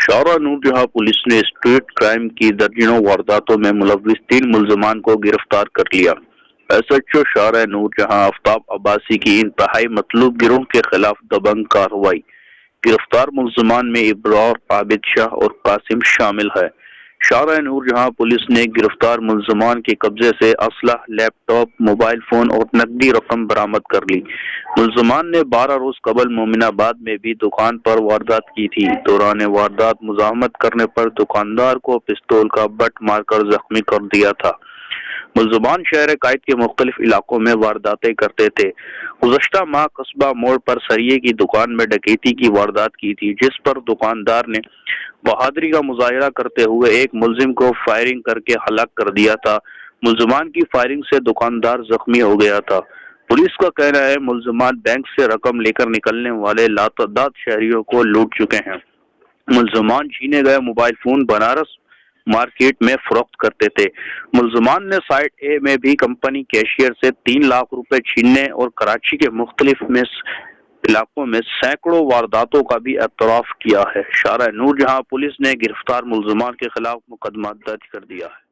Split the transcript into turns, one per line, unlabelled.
شارع نور جہاں پولیس نے street crime کی درجنوں وارداتوں میں ملوث 3 ملزمان کو گرفتار کر لیا۔ ایس ایچ او شارع نور جہاں آفتاب عباسی کی انتہائی مطلوب گروہ کے خلاف دبنگ کارروائی۔ گرفتار ملزمان میں ابرار، عابد شاہ اور قاسم شامل ہے۔ شارع نور جہاں پولیس نے گرفتار ملزمان کے قبضے سے اسلحہ، لیپ ٹاپ، موبائل فون اور نقدی رقم برآمد کر لی۔ ملزمان نے 12 روز قبل مومن آباد میں بھی دکان پر واردات کی تھی۔ دوران واردات مزاحمت کرنے پر دکاندار کو پستول کا بٹ مار کر زخمی کر دیا تھا۔ ملزمان شہر قائد کے مختلف علاقوں میں وارداتیں کرتے تھے۔ گزشتہ ماہ قصبہ موڑ پر سریے کی دکان میں ڈکیتی کی واردات کی تھی، جس پر دکاندار نے بہادری کا مظاہرہ کرتے ہوئے ایک ملزم کو فائرنگ کر کے ہلاک کر دیا تھا۔ ملزمان کی فائرنگ سے دکاندار زخمی ہو گیا تھا۔ پولیس کا کہنا ہے ملزمان بینک سے رقم لے کر نکلنے والے لاتعداد شہریوں کو لوٹ چکے ہیں۔ ملزمان چھینے گئے موبائل فون بنارس مارکیٹ میں فروخت کرتے تھے۔ ملزمان نے سائٹ اے میں بھی کمپنی کیشیئر سے 3 لاکھ روپے چھیننے اور کراچی کے مختلف علاقوں میں سینکڑوں وارداتوں کا بھی اعتراف کیا ہے۔ شارع نور جہاں پولیس نے گرفتار ملزمان کے خلاف مقدمہ درج کر دیا ہے۔